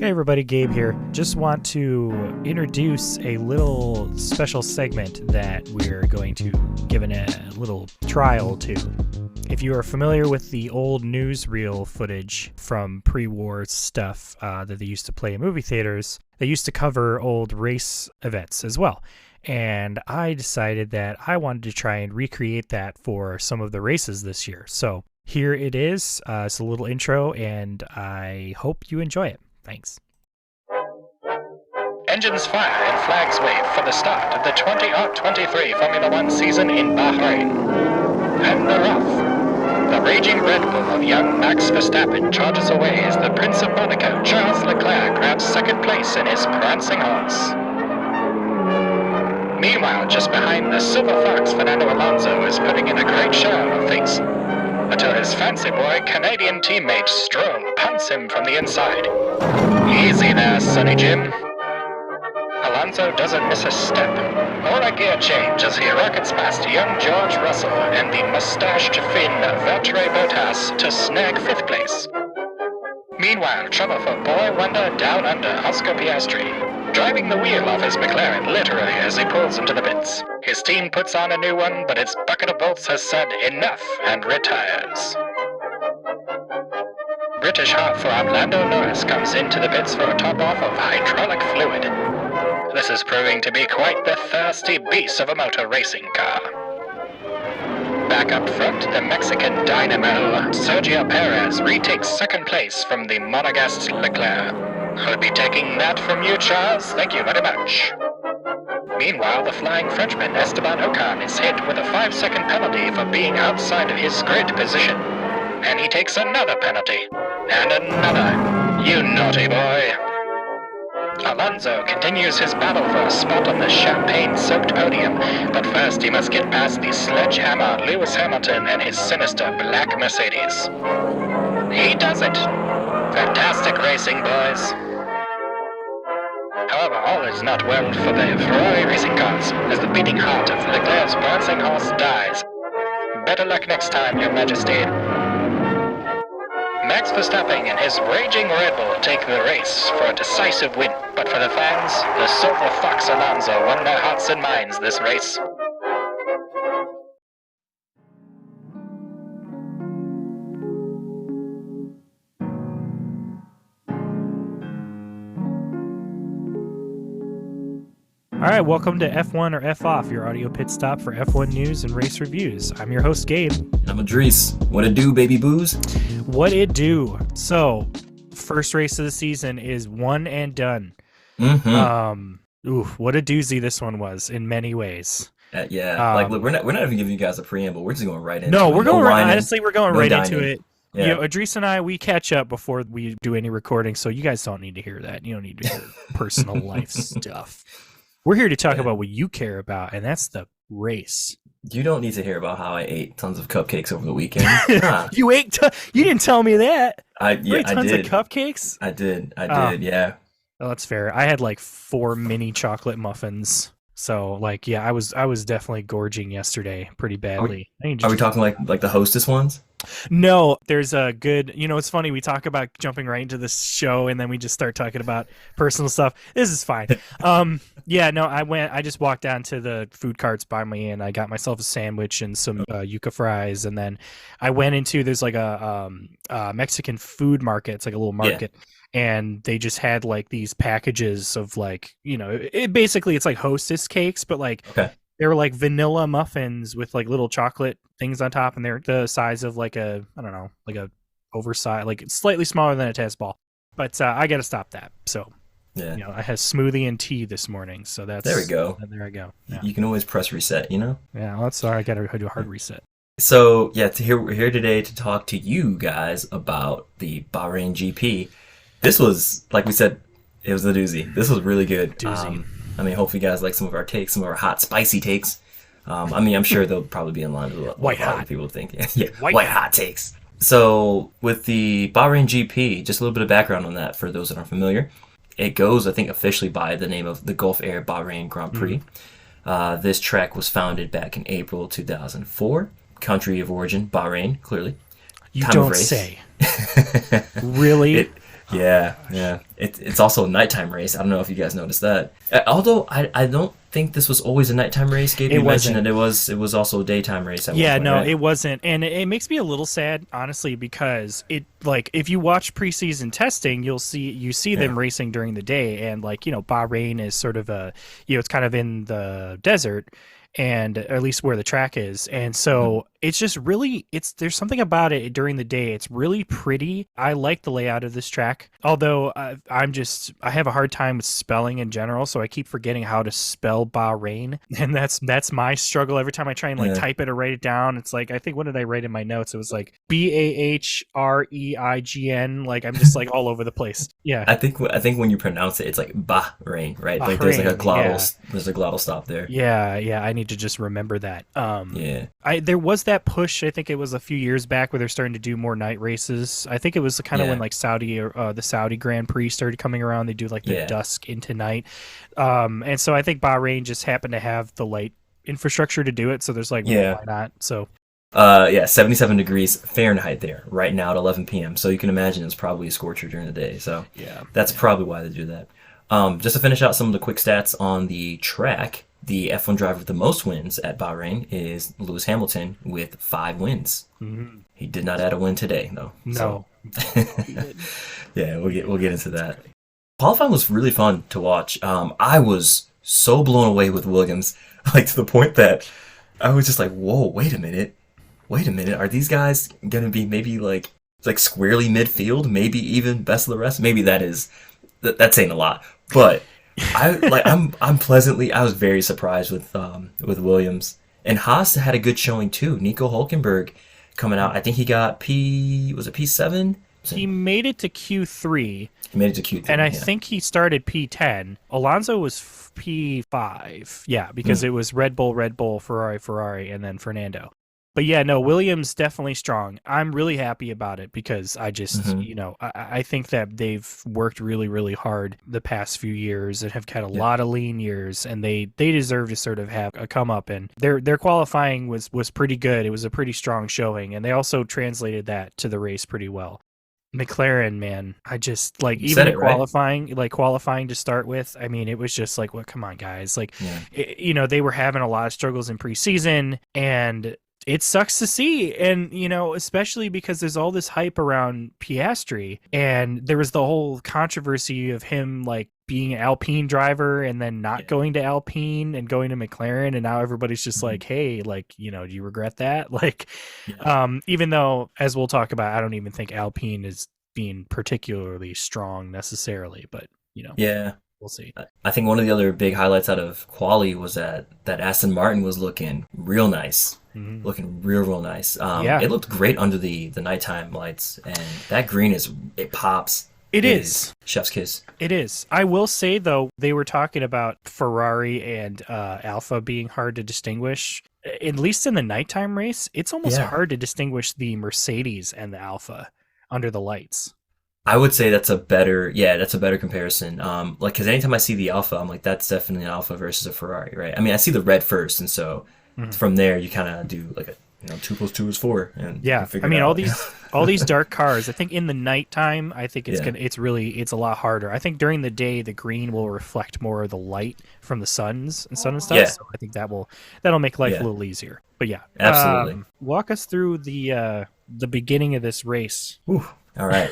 Hey everybody, Gabe here. Just want to introduce a little special segment that we're going to give a little trial to. If you are familiar with the old newsreel footage from pre-war stuff that they used to play in movie theaters, they used to cover old race events as well. And I decided that I wanted to try and recreate that for some of the races this year. So here it is. It's a little intro, and I hope you enjoy it. Thanks. Engines fire and flags wave for the start of the 2023 Formula One season in Bahrain. And they're off. The raging Red Bull of young Max Verstappen charges away as the Prince of Monaco, Charles Leclerc, grabs second place in his prancing horse. Meanwhile, just behind the Silver Fox, Fernando Alonso is putting in a great show of things, until his fancy boy Canadian teammate Stroll punts him from the inside. Easy there, Sonny Jim. Alonso doesn't miss a step or a gear change as he rockets past young George Russell and the mustached Finn Valtteri Bottas to snag 5th place. Meanwhile, trouble for boy wonder down under Oscar Piastri, driving the wheel off his McLaren literally as he pulls into the pits. His team puts on a new one, but its bucket of bolts has said enough and retires. British heartthrob Lando Norris comes into the pits for a top-off of hydraulic fluid. This is proving to be quite the thirsty beast of a motor racing car. Back up front, the Mexican dynamo Sergio Perez retakes second place from the Monegasque Leclerc. I'll be taking that from you, Charles. Thank you very much. Meanwhile, the flying Frenchman Esteban Ocon is hit with a 5-second penalty for being outside of his grid position. And he takes another penalty. And another. You naughty boy. Alonso continues his battle for a spot on the champagne-soaked podium, but first he must get past the sledgehammer Lewis Hamilton and his sinister black Mercedes. He does it! Fantastic racing, boys. However, all is not well for the Ferrari racing cars, as the beating heart of Leclerc's prancing horse dies. Better luck next time, Your Majesty. Max Verstappen and his raging Red Bull take the race for a decisive win. But for the fans, the Silver Fox Alonso won their hearts and minds this race. All right, welcome to F1 or F Off, your audio pit stop for F1 news and race reviews. I'm your host, Gabe. And I'm Idris. What it do, baby boos? What it do? So, first race of the season is one and done. What a doozy this one was in many ways. Look, we're not even giving you guys a preamble. We're just going right into it. No, we're going right. Honestly, we're going right into it. Yeah. You know, Idris and I, we catch up before we do any recording, so you guys don't need to hear that. You don't need to hear personal life stuff. We're here to talk about what you care about, and that's the race. You don't need to hear about how I ate tons of cupcakes over the weekend. You you didn't tell me that. I did. Tons of cupcakes? I did, yeah. Oh, that's fair. I had like 4 mini chocolate muffins. So, like, yeah, I was definitely gorging yesterday pretty badly. Are we talking like the Hostess ones? No, there's a good, it's funny. We talk about jumping right into this show and then we just start talking about personal stuff. This is fine. I just walked down to the food carts by me and I got myself a sandwich and some yuca fries. And then I went into, there's like a Mexican food market. It's like a little market. Yeah. And they just had like these packages of like, it's like Hostess cakes, but like they were like vanilla muffins with like little chocolate things on top, and they're the size of like a oversized, like slightly smaller than a tennis ball. But I got to stop that. So yeah, I had smoothie and tea this morning. So that's there we go. There I go. Yeah. You can always press reset, Yeah, well, that's all right. I got to do a hard reset. So yeah, we're here today to talk to you guys about the Bahrain GP. This was, like we said, it was a doozy. This was really good. Doozy. Hopefully you guys like some of our takes, some of our hot, spicy takes. I'm sure they'll probably be in line with what a lot of people think. Yeah, white hot takes. So with the Bahrain GP, just a little bit of background on that for those that aren't familiar. It goes, I think, officially by the name of the Gulf Air Bahrain Grand Prix. Mm-hmm. This track was founded back in April 2004. Country of origin, Bahrain, clearly. You don't say. Really? Yeah. It's also a nighttime race. I don't know if you guys noticed that. Although I don't think this was always a nighttime race. Gabe, you mentioned that it was also a daytime race. At one point, no, right? it wasn't, and it makes me a little sad, honestly, because it like if you watch preseason testing, you see them racing during the day, and like Bahrain is sort of it's kind of in the desert, and at least where the track is, and so it's just really there's something about it during the day. It's really pretty. I like the layout of this track, although I have a hard time with spelling in general, so I keep forgetting how to spell Bahrain, and that's my struggle every time I try and type it or write it down. It's like, I think, what did I write in my notes? It was like Bahreign. Like I'm just like all over the place. Yeah, I think when you pronounce it, it's like Bahrain, right? Like there's like a glottal stop there. Yeah, I need to just remember that. There was that push, I think it was a few years back, where they're starting to do more night races. I think it was kind of when like the Saudi Grand Prix started coming around. They do like the dusk into night, and so I think Bahrain just happened to have the light infrastructure to do it. So there's like, well, why not? So 77 degrees Fahrenheit there right now at 11 p.m. So you can imagine it's probably a scorcher during the day. So that's probably why they do that. Just to finish out some of the quick stats on the track. The F1 driver with the most wins at Bahrain is Lewis Hamilton with 5 wins. Mm-hmm. He did not add a win today, though. No. Yeah, we'll get into that. Qualifying was really fun to watch. I was so blown away with Williams, like to the point that I was just like, "Whoa, wait a minute! Are these guys gonna be maybe like squarely midfield? Maybe even best of the rest? Maybe that's saying a lot, but." I was very surprised with Williams, and Haas had a good showing too. Nico Hulkenberg coming out. I think he got P7? He made it to Q3. And I think he started P10. Alonso was P5. Yeah, because it was Red Bull, Ferrari, and then Fernando. But yeah, no, Williams definitely strong. I'm really happy about it because I just, I think that they've worked really, really hard the past few years and have had a lot of lean years, and they deserve to sort of have a come up. And their qualifying was pretty good. It was a pretty strong showing, and they also translated that to the race pretty well. McLaren, man, I just like even in qualifying, qualifying to start with. I mean, it was just like, well, come on, guys. Like, they were having a lot of struggles in preseason, and it sucks to see, and especially because there's all this hype around Piastri, and there was the whole controversy of him like being an Alpine driver and then not going to Alpine and going to McLaren, and now everybody's just like, hey, like, do you regret that? Like, even though, as we'll talk about, I don't even think Alpine is being particularly strong necessarily, but we'll see. I think one of the other big highlights out of quali was that Aston Martin was looking real nice. Looking real nice. It looked great under the nighttime lights, and that green it pops. It is chef's kiss. It is. I will say though, they were talking about Ferrari and Alpha being hard to distinguish. At least in the nighttime race, it's almost hard to distinguish the Mercedes and the Alpha under the lights. I would say that's a better comparison. Because anytime I see the Alpha, I'm like, that's definitely an Alpha versus a Ferrari, right? I mean, I see the red first, and so from there you kind of do like a 2 + 2 is 4, and I mean, all these dark cars. I think in the nighttime, I think it's it's a lot harder. I think during the day, the green will reflect more of the light from the sun and stuff. Yeah. So I think that'll make life a little easier. But yeah, absolutely. Walk us through the beginning of this race. Ooh, all right.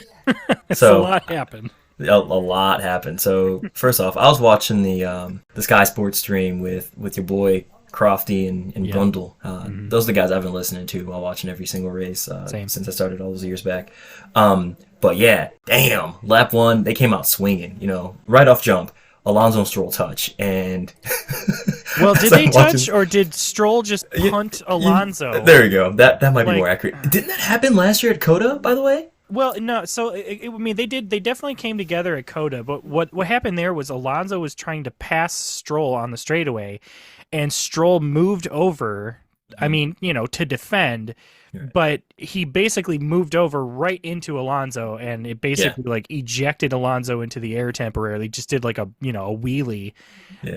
So a lot happened. A lot happened. So first off, I was watching the Sky Sports stream with your boy Crofty and Brundle. Those are the guys I've been listening to while watching every single race since I started all those years back. But yeah, damn, lap 1, they came out swinging. Right off jump, Alonso and Stroll touch, and well, did they touch or did Stroll just punt Alonso? There you go. That might be more accurate. Didn't that happen last year at COTA, by the way? Well, no. So I mean, they definitely came together at COTA, but what happened there was Alonso was trying to pass Stroll on the straightaway, and Stroll moved over. I mean, to defend, but he basically moved over right into Alonso, and it basically like ejected Alonso into the air temporarily. Just did like a wheelie,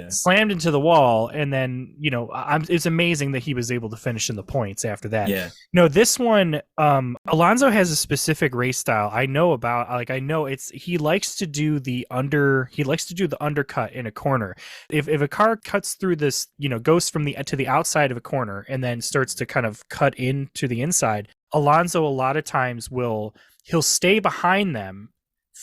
slammed into the wall, and then it's amazing that he was able to finish in the points after that. Yeah. No, this one, Alonso has a specific race style. I know about. Like I know he likes to do the undercut in a corner. If a car cuts through this, goes from to the outside of a corner and then starts to kind of cut into the inside, Alonso a lot of times he'll stay behind them,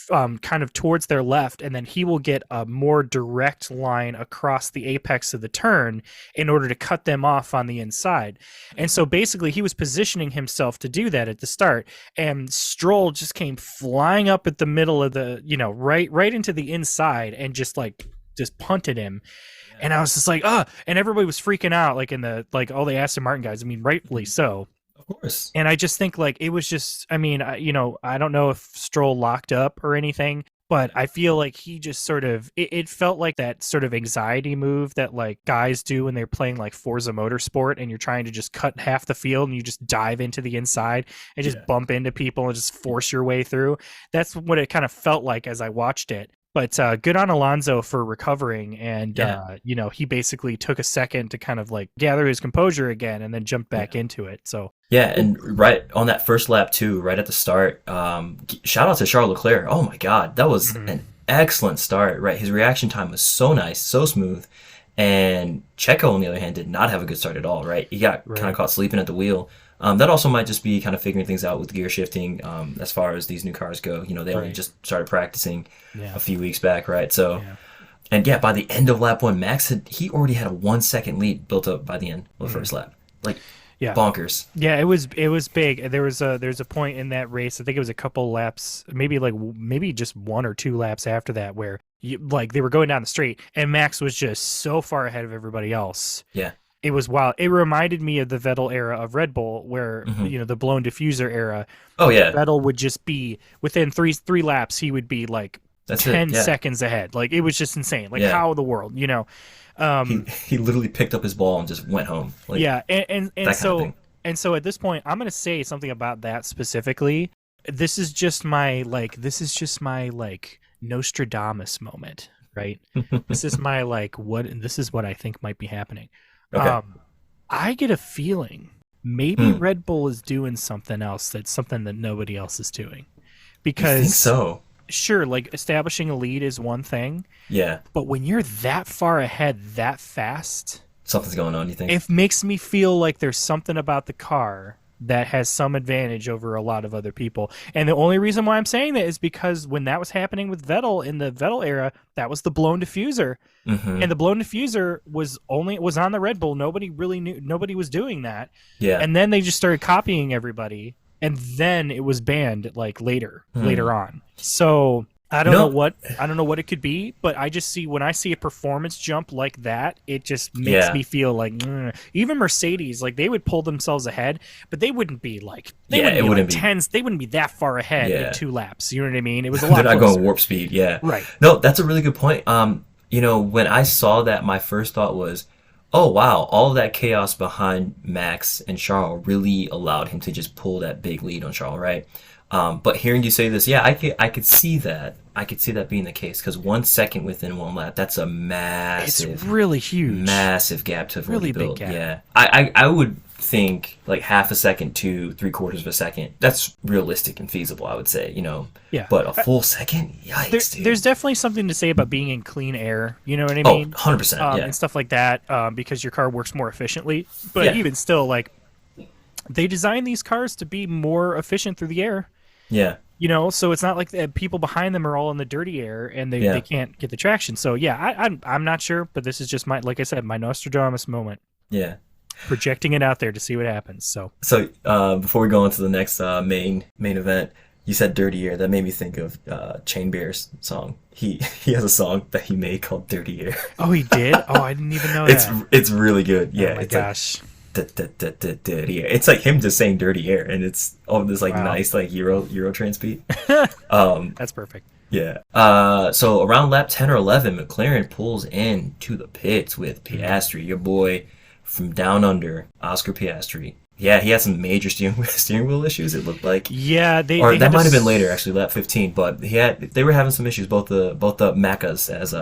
kind of towards their left, and then he will get a more direct line across the apex of the turn in order to cut them off on the inside. And so basically he was positioning himself to do that at the start, and Stroll just came flying up at the middle of the, right into the inside and just punted him. And I was just like, and everybody was freaking out, like all the Aston Martin guys. I mean, rightfully so. Of course. And I just think it was just, I mean, I don't know if Stroll locked up or anything, but I feel like he just sort of, it felt like that sort of anxiety move that like guys do when they're playing like Forza Motorsport and you're trying to just cut half the field and you just dive into the inside and just bump into people and just force your way through. That's what it kind of felt like as I watched it. But good on Alonso for recovering, and he basically took a second to kind of like gather his composure again, and then jumped back into it. So and right on that first lap too, right at the start, shout out to Charles Leclerc. Oh my God, that was an excellent start. Right, his reaction time was so nice, so smooth. And Checo, on the other hand, did not have a good start at all. Right, he got kind of caught sleeping at the wheel. That also might just be kind of figuring things out with gear shifting as far as these new cars go. They only just started practicing a few weeks back, right? So, and by the end of lap 1, Max he already had a 1 second lead built up by the end of the first lap. Like, bonkers. Yeah, it was big. There's a point in that race, I think it was a couple laps, maybe just 1 or 2 laps after that, where they were going down the straight, and Max was just so far ahead of everybody else. Yeah. It was wild. It reminded me of the Vettel era of Red Bull, where the blown diffuser era. Oh yeah, Vettel would just be within three laps. He would be like 10 seconds ahead. Like it was just insane. Like how in the world, he literally picked up his ball and just went home. Like, and so at this point, I'm gonna say something about that specifically. This is just my Nostradamus moment, right? This is my this is what I think might be happening. Okay. I get a feeling maybe Red Bull is doing something else that's something that nobody else is doing. Because I think so. Sure, like establishing a lead is one thing. Yeah. But when you're that far ahead that fast, something's going on, you think? It makes me feel like there's something about the car that has some advantage over a lot of other people. And the only reason why I'm saying that is because when that was happening with Vettel in the Vettel era, that was the blown diffuser. And the blown diffuser was on the Red Bull. Nobody really knew, nobody was doing that. Yeah. And then they just started copying everybody, and then it was banned later on. So I don't know what it could be, but I just see when I see a performance jump like that, it just makes me feel like even Mercedes, like they would pull themselves ahead, but they wouldn't be like they wouldn't be that far ahead in 2 laps. You know what I mean? It was a lot. They're not closer. going warp speed. Yeah. Right. No, that's a really good point. When I saw that, my first thought was, oh wow, all of that chaos behind Max and Charles really allowed him to just pull that big lead on Charles, right? But hearing you say this, I could see that. I could see that being the case, because 1 second within 1 lap, that's a massive, it's really huge, massive gap to really build. Big gap. Yeah, I would think like half a second to 3/4 of a second. That's realistic and feasible, I would say. Yeah. But a full second, yikes, dude. There's definitely something to say about being in clean air. You know what I mean? 100%. And stuff like that, because your car works more efficiently. But even still, like they designed these cars to be more efficient through the air. Yeah. So it's not like the people behind them are all in the dirty air and they can't get the traction. So I'm not sure, but this is just my Nostradamus moment. Yeah. Projecting it out there to see what happens. So before we go on to the next main event, you said dirty air. That made me think of Chain Bear's song. He has a song that he made called Dirty Air. Oh, he did? Oh, I didn't even know that. It's really good. Yeah. Oh my gosh. Dirty air. It's like him just saying dirty air, and it's this nice Euro trance beat. That's perfect. Yeah. So around lap 10 or 11, McLaren pulls in to the pits with Piastri, your boy from down under, Oscar Piastri. Yeah, he had some major steering wheel issues. It looked like. Yeah, Or they that had to might have been later, actually, lap 15. But they were having some issues. Both the Meccas, as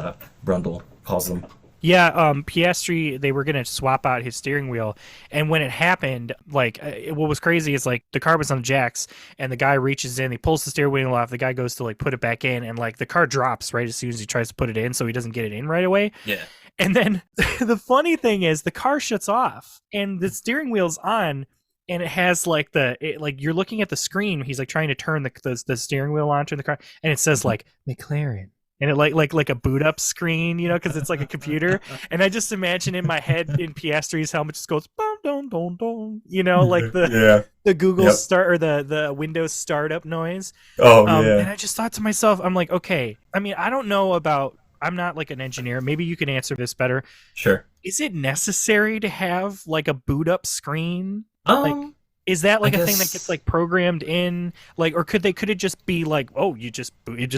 Brundle calls them. Yeah, Piastri, they were gonna swap out his steering wheel, and when it happened, like, what was crazy is like the car was on the jacks, and the guy reaches in, he pulls the steering wheel off, the guy goes to like put it back in, and like the car drops right as soon as he tries to put it in, so he doesn't get it in right away. Yeah. And then the funny thing is, the car shuts off, and the steering wheel's on, and it has like like you're looking at the screen. He's like trying to turn the steering wheel onto the car, and it says like McLaren. And it like a boot up screen, you know, because it's like a computer. And I just imagine in my head, in Piastri's helmet, just goes boom, dong, dong, dong, you know, like the Google start or the Windows startup noise. Oh yeah. And I just thought to myself, I'm like, okay. I mean, I don't know about. I'm not like an engineer. Maybe you can answer this better. Sure. Is it necessary to have like a boot up screen? Like, is that like a thing that gets like programmed in? Like, or could it just be like, oh, it just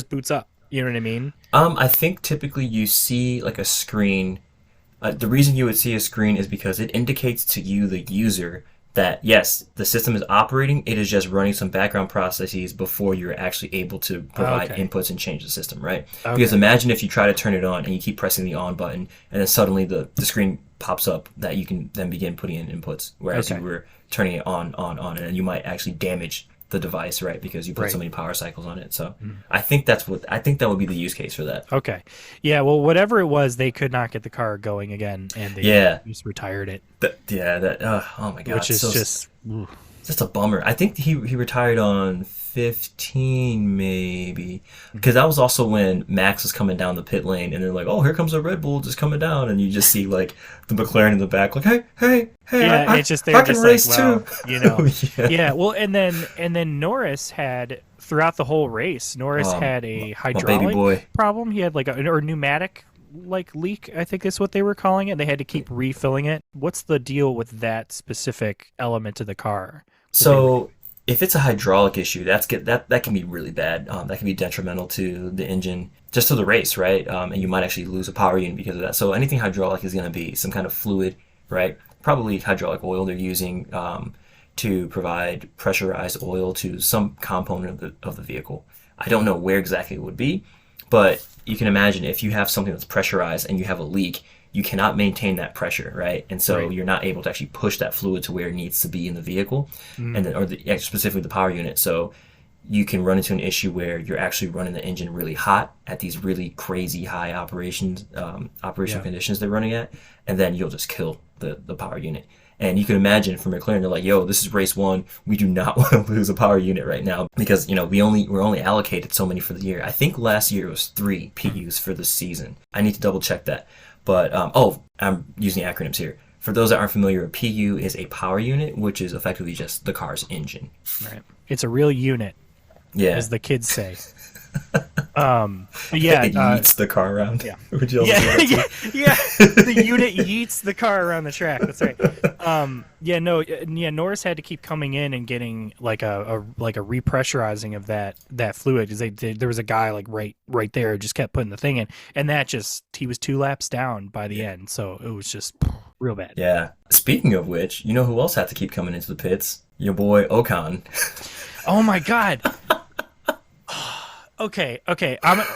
boots up? You know what I mean? I think typically you see like a screen. The reason you would see a screen is because it indicates to you, the user, that yes, the system is operating. It is just running some background processes before you're actually able to provide inputs and change the system, right? Okay. Because imagine if you try to turn it on and you keep pressing the on button, and then suddenly the screen pops up that you can then begin putting in inputs, whereas you were turning it on, and then you might actually damage the device, right? Because you put so many power cycles on it. So I think that would be the use case for that. Okay. Yeah, well, whatever it was, they could not get the car going again, and they just retired it. Oh my god. Which is just a bummer. I think he retired on 15 maybe, because that was also when Max was coming down the pit lane, and they're like, oh, here comes a Red Bull just coming down, and you just see like the McLaren in the back like, hey, yeah, I, it's just I can race like, well, too, you know. Yeah, well, and then Norris had, throughout the whole race, had a hydraulic problem. He had like or pneumatic like leak, I think is what they were calling it. They had to keep refilling it. What's the deal with that specific element of the car? So if it's a hydraulic issue, that can be really bad. That can be detrimental to the engine, just to the race, right? And you might actually lose a power unit because of that. So anything hydraulic is going to be some kind of fluid, right? Probably hydraulic oil they're using to provide pressurized oil to some component of the vehicle. I don't know where exactly it would be, but you can imagine if you have something that's pressurized and you have a leak, you cannot maintain that pressure, right? And so you're not able to actually push that fluid to where it needs to be in the vehicle, and then, or specifically the power unit. So you can run into an issue where you're actually running the engine really hot at these really crazy high operational conditions they're running at, and then you'll just kill the power unit. And you can imagine from McLaren, they're like, yo, this is race one. We do not want to lose a power unit right now because, we're only allocated so many for the year. I think last year it was 3 PUs for the season. I need to double check that. But, I'm using acronyms here. For those that aren't familiar, a PU is a power unit, which is effectively just the car's engine. Right. It's a real unit. Yeah. As the kids say. It yeets the car around. Yeah. Would you also say that too? The unit yeets the car around the track. That's right. Norris had to keep coming in and getting like a repressurizing of that fluid, because there was a guy like right there who just kept putting the thing in, and he was 2 laps down by the end, so it was just real bad. Yeah. Speaking of which, you know who else had to keep coming into the pits? Your boy Ocon. Oh my god. Okay.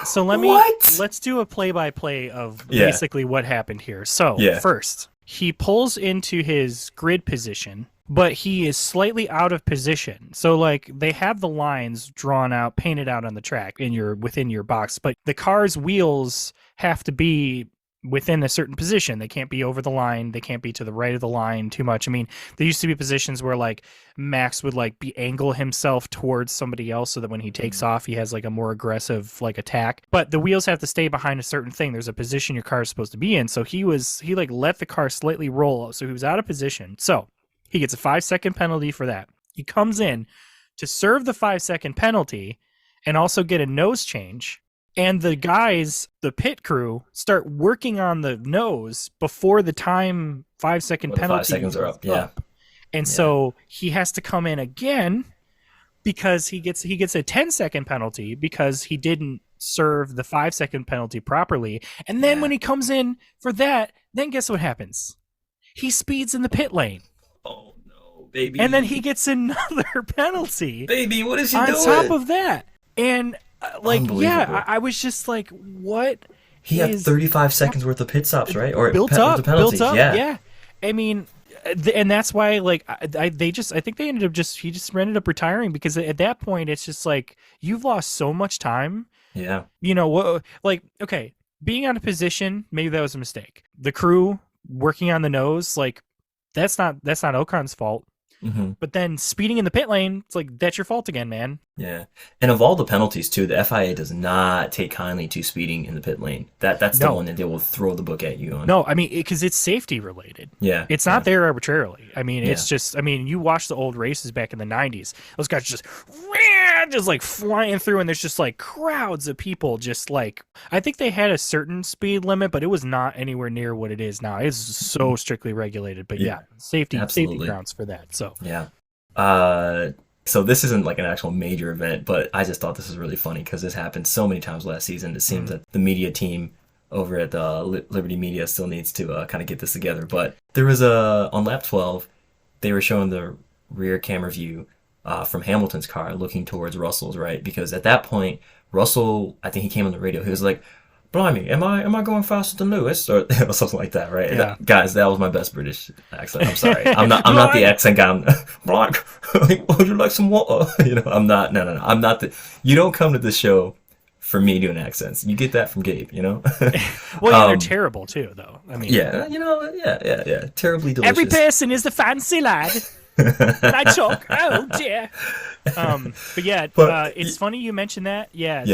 So let's do a play-by-play of basically what happened here. So first, he pulls into his grid position, but he is slightly out of position. So like they have the lines drawn out, painted out on the track within your box, but the car's wheels have to be within a certain position. They can't be over the line. They can't be to the right of the line too much. I mean, there used to be positions where like Max would like angle himself towards somebody else so that when he takes off, he has like a more aggressive like attack. But the wheels have to stay behind a certain thing. There's a position your car is supposed to be in. So he like let the car slightly roll. So he was out of position. So he gets a 5-second penalty for that. He comes in to serve the 5-second penalty and also get a nose change. And the pit crew, start working on the nose before the time 5-second penalty. 5 seconds are up, yeah. And so he has to come in again because he gets a 10-second penalty because he didn't serve the 5-second penalty properly. And then when he comes in for that, then guess what happens? He speeds in the pit lane. Oh no. baby. And then he gets another penalty. Baby, what is he on doing? top of that? And I was just like, what? He had 35 seconds worth of pit stops, right? Or built worth up, of penalties. yeah. I mean, and that's why, like, I think he just ended up retiring, because at that point it's just like, you've lost so much time. Yeah. You know what? Like, okay, being out of position, maybe that was a mistake. The crew working on the nose, like, that's not Ocon's fault. Mm-hmm. But then speeding in the pit lane, it's like, that's your fault again, man. Yeah. And of all the penalties too, the FIA does not take kindly to speeding in the pit lane. That's the one that they will throw the book at you on. No, I mean, because it's safety related. Yeah. It's not there arbitrarily. I mean, it's just, I mean, you watch the old races back in the 90s, those guys just like flying through, and there's just like crowds of people just like, I think they had a certain speed limit, but it was not anywhere near what it is now. It's so strictly regulated, but safety grounds for that. So yeah. So this isn't like an actual major event, but I just thought this was really funny because this happened so many times last season. It seems that the media team over at Liberty Media still needs to kind of get this together. But there was on lap 12, they were showing the rear camera view from Hamilton's car looking towards Russell's, right? Because at that point, Russell, I think he came on the radio, he was like, "Blimey, am I going faster than Lewis?" Or something like that, right? Yeah. Guys, that was my best British accent. I'm sorry. I'm not the accent guy. Would you like some water? I'm not. No. I'm not the. You don't come to the show for me doing accents. You get that from Gabe. Well, yeah, they're terrible too, though. I mean, yeah. Terribly delicious. Every person is a fancy lad. I talk. Oh dear. But yeah, it's funny you mentioned that. Yeah.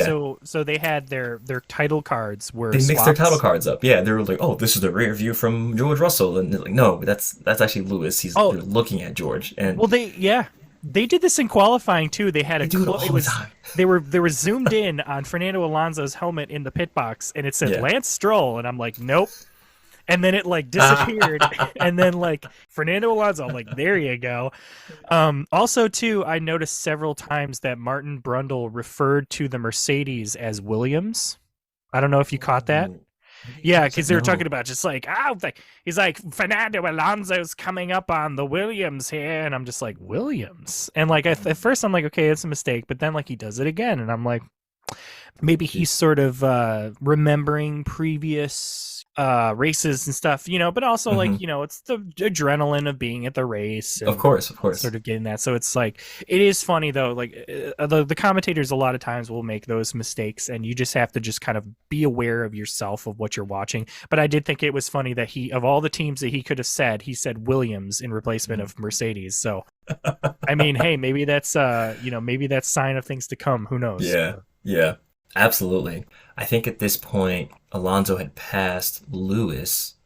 So they had their title cards were they mixed swaps. their title cards up. Yeah, they were like, "Oh, this is the rear view from George Russell," and they're like, "No, that's actually Lewis. They're looking at George." And they did this in qualifying too. They had time. They were zoomed in on Fernando Alonso's helmet in the pit box, and it said Lance Stroll, and I'm like, nope. And then it like disappeared, and then like Fernando Alonso, I'm like, there you go. Also, too, I noticed several times that Martin Brundle referred to the Mercedes as Williams. I don't know if you caught that. Yeah, because they were talking about just like, he's like, Fernando Alonso's coming up on the Williams here, and I'm just like, Williams? And like at first I'm like, okay, it's a mistake, but then like he does it again, and I'm like, maybe he's sort of remembering previous races and stuff, but also like, it's the adrenaline of being at the race. Of course. Sort of getting that. So it's like, it is funny though, like the commentators a lot of times will make those mistakes, and you just have to just kind of be aware of yourself of what you're watching. But I did think it was funny that of all the teams that he could have said, he said Williams in replacement of Mercedes. So, I mean, hey, maybe that's, maybe that's sign of things to come. Who knows? Yeah. Absolutely. I think at this point, Alonso had passed Lewis.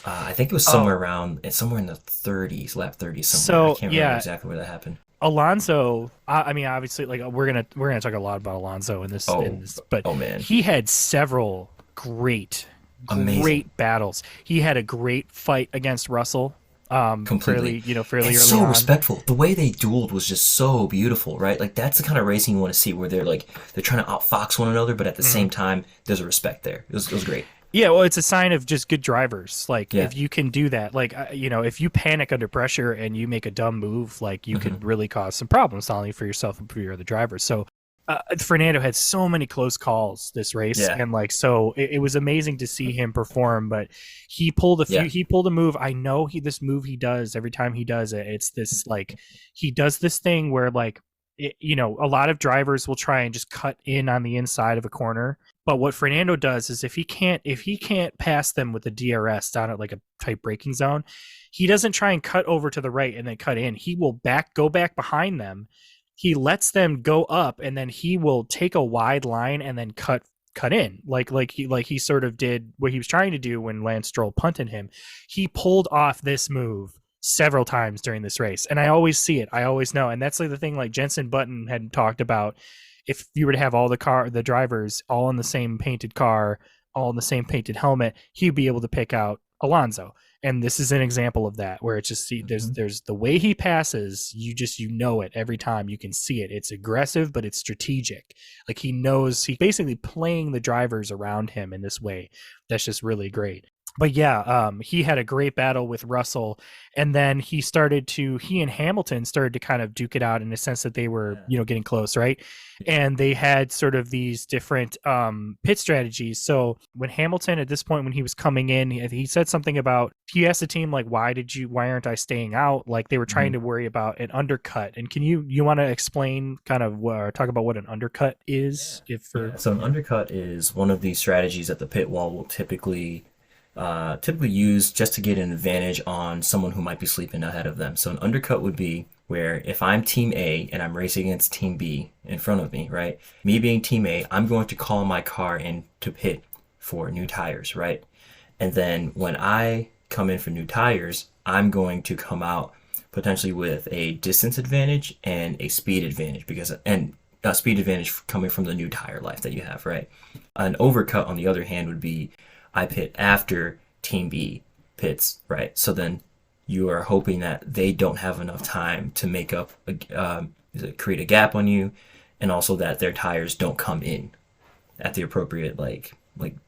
I think it was somewhere in the 30s, lap 30 somewhere. So, I can't remember exactly where that happened. Alonso, I mean, obviously, like we're gonna talk a lot about Alonso in this, but man, he had several great battles. He had a great fight against Russell. Completely, fairly early so on. respectful. The way they dueled was just so beautiful, right? Like that's the kind of racing you want to see, where they're trying to outfox one another, but at the same time, there's a respect there. It was great. Yeah, well, it's a sign of just good drivers. Like if you can do that, like if you panic under pressure and you make a dumb move, like you could really cause some problems, not only for yourself but for your other drivers. So. Fernando had so many close calls this race, and like so it was amazing to see him perform. But he pulled a move. I know this move he does every time he does it. It's this like he does this thing where like a lot of drivers will try and just cut in on the inside of a corner. But what Fernando does is if he can't pass them with the DRS down at like a tight braking zone, he doesn't try and cut over to the right and then cut in. He will go back behind them. He lets them go up, and then he will take a wide line and then cut in, like he sort of did what he was trying to do when Lance Stroll punted him. He pulled off this move several times during this race, and I always see it. I always know, and that's like the thing. Like Jensen Button had talked about, if you were to have all the drivers all in the same painted car, all in the same painted helmet, he'd be able to pick out Alonso. And this is an example of that, where it's just there's the way he passes, you it every time. You can see it. It's aggressive, but it's strategic. Like he's basically playing the drivers around him in this way. That's just really great. But yeah, he had a great battle with Russell, and then he and Hamilton started to kind of duke it out in the sense that they were, getting close, right? And they had sort of these different pit strategies. So when Hamilton, at this point, when he was coming in, he said something about, he asked the team, like, why aren't I staying out? Like, they were trying to worry about an undercut. And can you want to explain kind of talk about what an undercut is? So an undercut is one of these strategies that the pit wall will typically used just to get an advantage on someone who might be sleeping ahead of them. So an undercut would be where if I'm team A and I'm racing against team B in front of me, right? Me being team A, I'm going to call my car in to pit for new tires, right? And then when I come in for new tires, I'm going to come out potentially with a distance advantage and a speed advantage and a speed advantage coming from the new tire life that you have, right? An overcut, on the other hand, would be I pit after Team B pits, right? So then you are hoping that they don't have enough time to make up, create a gap on you, and also that their tires don't come in at the appropriate like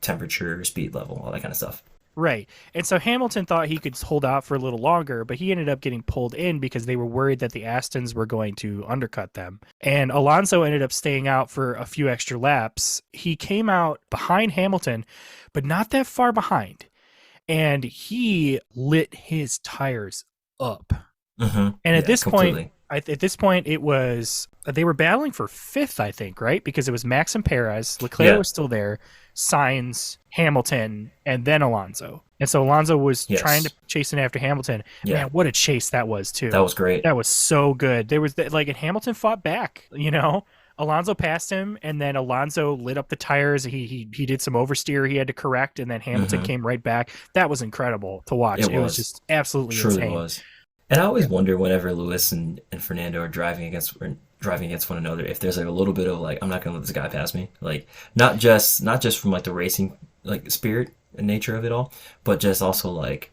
temperature, speed level, all that kind of stuff. Right. And so Hamilton thought he could hold out for a little longer, but he ended up getting pulled in because they were worried that the Astons were going to undercut them. And Alonso ended up staying out for a few extra laps. He came out behind Hamilton, but not that far behind. And he lit his tires up. And at this point, it was, they were battling for fifth, I think, right? Because it was Max and Perez. Leclerc was still there. Sainz, Hamilton, and then Alonso. And so Alonso was trying to chase in after Hamilton. Man, what a chase that was, too. That was great. That was so good. There was and Hamilton fought back, Alonso passed him, and then Alonso lit up the tires. He did some oversteer he had to correct, and then Hamilton came right back. That was incredible to watch. It was just absolutely insane. Truly was. And I always wonder whenever Lewis and Fernando are driving against one another, if there's like a little bit of like, I'm not gonna let this guy pass me. Like not just from like the racing like spirit and nature of it all, but just also like,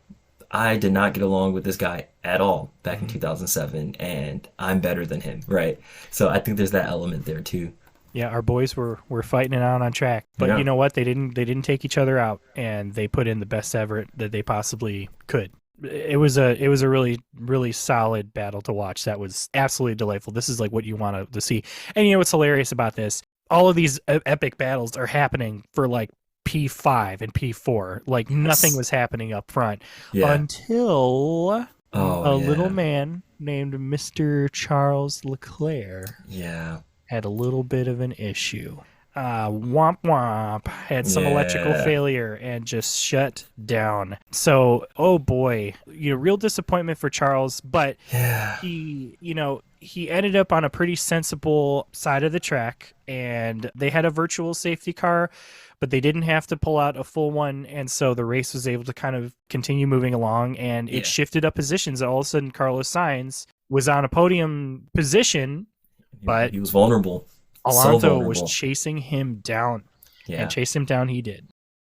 I did not get along with this guy at all back in 2007, and I'm better than him, right? So I think there's that element there too. Yeah, our boys were fighting it out on track, but you know what? They didn't take each other out, and they put in the best effort that they possibly could. It was a really, really solid battle to watch. That was absolutely delightful. This is like what you want to see. And what's hilarious about this? All of these epic battles are happening for like P5 and P4. Like nothing was happening up front until a little man named Mr. Charles Leclerc had a little bit of an issue. Womp womp had some electrical failure and just shut down. So, oh boy, real disappointment for Charles, but he ended up on a pretty sensible side of the track, and they had a virtual safety car, but they didn't have to pull out a full one, and so the race was able to kind of continue moving along, and it shifted up positions. All of a sudden, Carlos Sainz was on a podium position, but he was vulnerable. Alonso was chasing him down, and chase him down he did.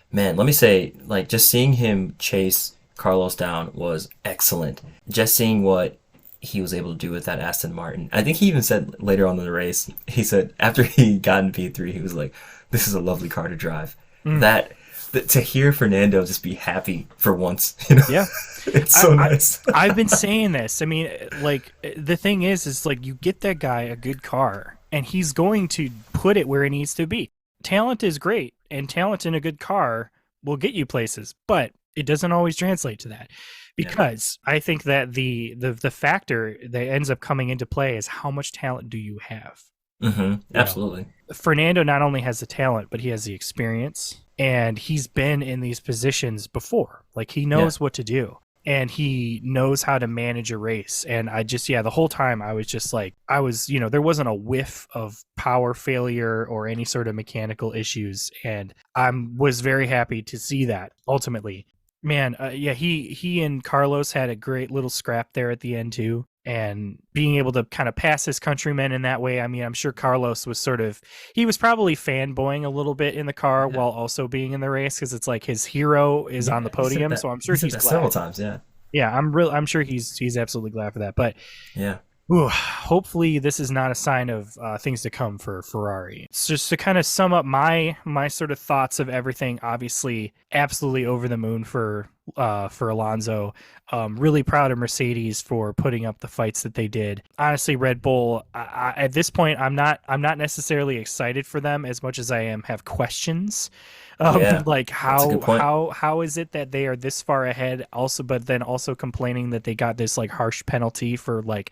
Man, let me say, like, just seeing him chase Carlos down was excellent. Just seeing what he was able to do with that Aston Martin. I think he even said later on in the race, he said after he got in P3, he was like, this is a lovely car to drive. To hear Fernando just be happy for once, it's so nice. I've been saying this. I mean, like, the thing is like, you get that guy a good car, and he's going to put it where it needs to be. Talent is great, and talent in a good car will get you places, but it doesn't always translate to that. Because I think that the factor that ends up coming into play is how much talent do you have? Absolutely. Fernando not only has the talent, but he has the experience, and he's been in these positions before. Like, he knows what to do, and he knows how to manage a race. And I just, the whole time I was just like, there wasn't a whiff of power failure or any sort of mechanical issues. And I was very happy to see that ultimately. Man, he and Carlos had a great little scrap there at the end too. And being able to kind of pass his countrymen in that way, I mean, I'm sure Carlos was he was probably fanboying a little bit in the car while also being in the race, because it's like his hero is on the podium. So I'm sure he's glad. Several times, Yeah, I'm sure he's absolutely glad for that. But Hopefully this is not a sign of things to come for Ferrari. It's just to kind of sum up my sort of thoughts of everything. Obviously, absolutely over the moon for Alonso. Really proud of Mercedes for putting up the fights that they did. Honestly, Red Bull, at this point, I'm not necessarily excited for them as much as I have questions. Yeah, Like that's a good point. how is it that they are this far ahead? Also, but then also complaining that they got this like harsh penalty for like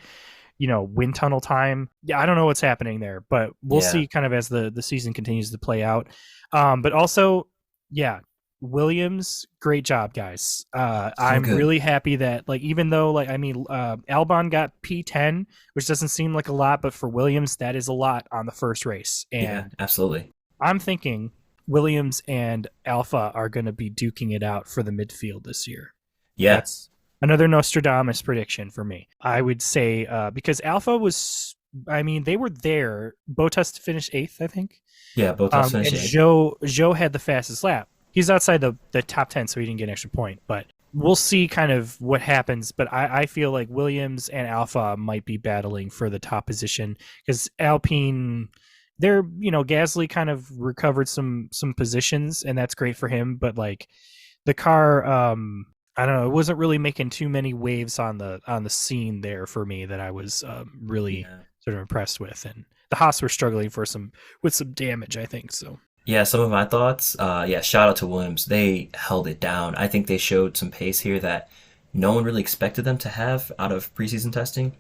wind tunnel time. Yeah, I don't know what's happening there, but we'll Yeah, see kind of as the season continues to play out. But also, yeah, Williams, great job, guys. so I'm good. really happy that like even though like I mean Albon got P10, which doesn't seem like a lot, but for Williams that is a lot on the first race, Yeah, and absolutely. I'm thinking Williams and Alpha are going to be duking it out for the midfield this year. Yeah, That's another Nostradamus prediction for me. I would say because Alpha was, I mean, they were there. Bottas finished eighth, I think. yeah, both tops finish And eighth. Joe had the fastest lap. He's outside the top 10, so he didn't get an extra point. But we'll see kind of what happens. But I feel like Williams and Alpha might be battling for the top position because Alpine, they're Gasly kind of recovered some positions, and that's great for him. But like the car, I don't know, it wasn't really making too many waves on the scene there for me that I was really Yeah. sort of impressed with, and the Haas were struggling with some damage, I think. So Yeah, some of my thoughts. Yeah, shout out to Williams. They held it down. I think they showed some pace here that no one really expected them to have out of preseason testing.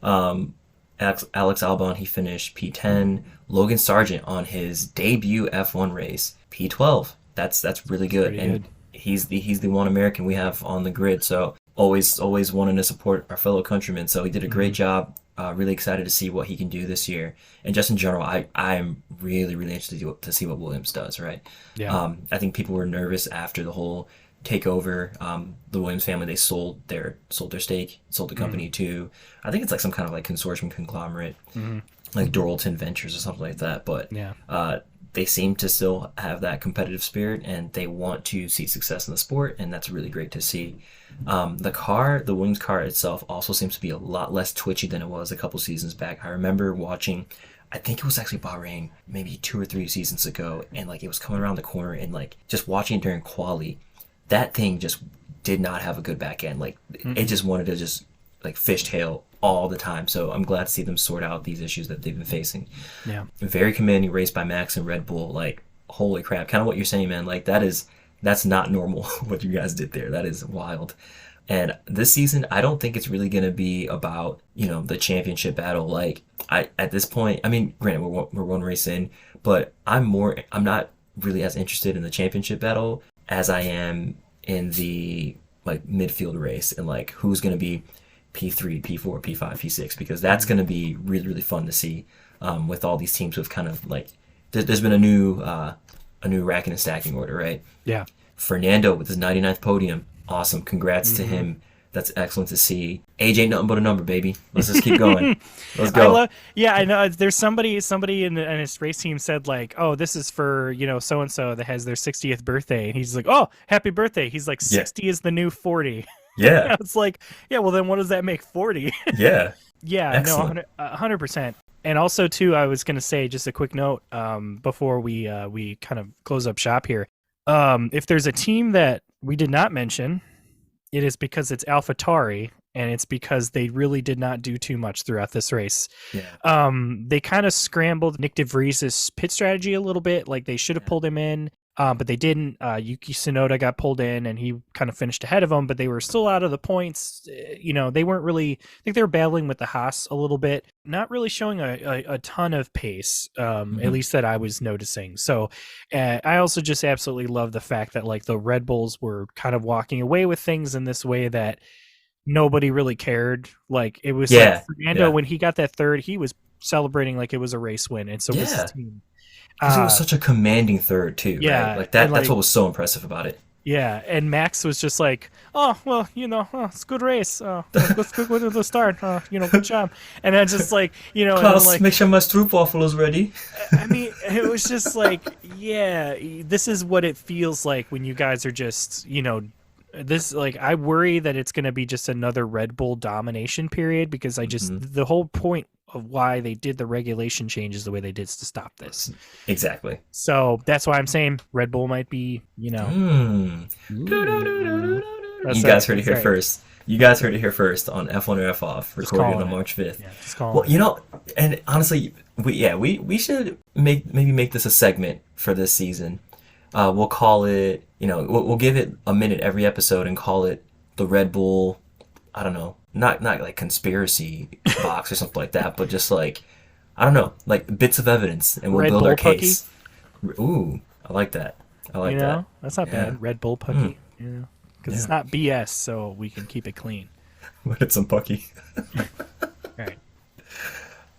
mm, Alex Albon, he finished P10. Logan Sargent on his debut F1 race, P12. That's really good, pretty and good. he's the one American we have on the grid. So always wanting to support our fellow countrymen. So he did a great Hmm. job. Really excited to see what he can do this year, and just in general, I'm really interested to see what Williams does. Right, Yeah. I think people were nervous after the whole takeover. The Williams family, they sold their stake, sold the Mm-hmm. company to, I think it's like some kind of like consortium conglomerate, Hmm. like Doralton Ventures or something like that. But Yeah. they seem to still have that competitive spirit and they want to see success in the sport, and that's really great to see. The Williams car itself also seems to be a lot less twitchy than it was a couple seasons back. I remember watching, I think it was actually Bahrain, maybe 2 or 3 seasons ago, and like it was coming around the corner and like just watching it during quali, that thing just did not have a good back end. Like it Mm-mm. just wanted to just like fishtail all the time. So I'm glad to see them sort out these issues that they've been facing. Yeah. Very commanding race by Max and Red Bull. Like holy crap, kind of what you're saying, man. Like that's not normal what you guys did there. That is wild. And this season, I don't think it's really going to be about, the championship battle. Like at this point, I mean, granted, we're one race in, but I'm not really as interested in the championship battle as I am in the like midfield race and like who's going to be P3, P4, P5, P6, because that's Mm-hmm. going to be really fun to see, with all these teams with kind of like there's been a new racking and stacking order, right? Yeah. Fernando with his 99th podium, awesome. Congrats to Mm-hmm. him. That's excellent to see. Age ain't nothing but a number, baby. Let's just keep going. Let's I go. love. Yeah, I know. There's somebody in his race team said like, "Oh, this is for so and so that has their 60th birthday," and he's like, "Oh, happy birthday!" He's like, Yeah. 60 is the new 40." Yeah. It's like, yeah, well then what does that make 40? Yeah. Yeah, no, Excellent. 100%. And also too, I was gonna say just a quick note before we kind of close up shop here. If there's a team that we did not mention, it is because it's AlphaTauri, and it's because they really did not do too much throughout this race. Yeah. They kind of scrambled Nick DeVries' pit strategy a little bit. Like they should have pulled him in, but they didn't. Yuki Tsunoda got pulled in, and he kind of finished ahead of them, but they were still out of the points. They weren't really. I think they were battling with the Haas a little bit, not really showing a ton of pace, at least that I was noticing. So I also just absolutely love the fact that like the Red Bulls were kind of walking away with things in this way that nobody really cared. Like it was like Yeah. Fernando Yeah. when he got that third, he was celebrating like it was a race win, and so was his Yeah. team. Because it was Uh, such a commanding third too, right? yeah, Like and that's like what was so impressive about it. yeah, and Max was just like, "Oh well, it's a good race. Let's go to the start. Good job." And I just like, and I'm Klaus, like, make sure my stroopwafel is ready. I mean, it was just like, yeah, this is what it feels like when you guys are just, this, like, I worry that it's going to be just another Red Bull domination period, because the whole point of why they did the regulation changes the way they did is to stop this. Exactly. So that's why I'm saying Red Bull might be, you guys heard it here first. You guys heard it here first on F1 or F Off, recorded on March 5th. Yeah, well, and honestly, we should maybe make this a segment for this season. We'll call it, we'll give it a minute every episode and call it the Red Bull, I don't know, not like conspiracy box or something like that, but just like, I don't know, like bits of evidence, and we'll build our case. Ooh, I like that. I like that. That's not bad. Red Bull Pucky, because it's not BS, so we can keep it clean. But it's some Pucky. Right.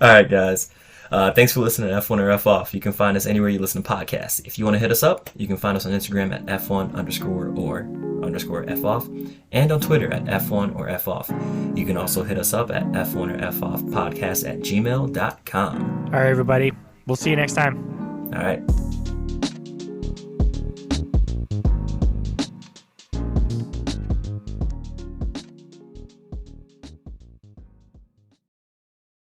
All right, guys. Thanks for listening to F1 or F Off. You can find us anywhere you listen to podcasts. If you want to hit us up, you can find us on Instagram at F1_or_F-off, and on Twitter at F1 or F Off. You can also hit us up at F1 or F Off podcast at gmail.com. All right, everybody. We'll see you next time. All right.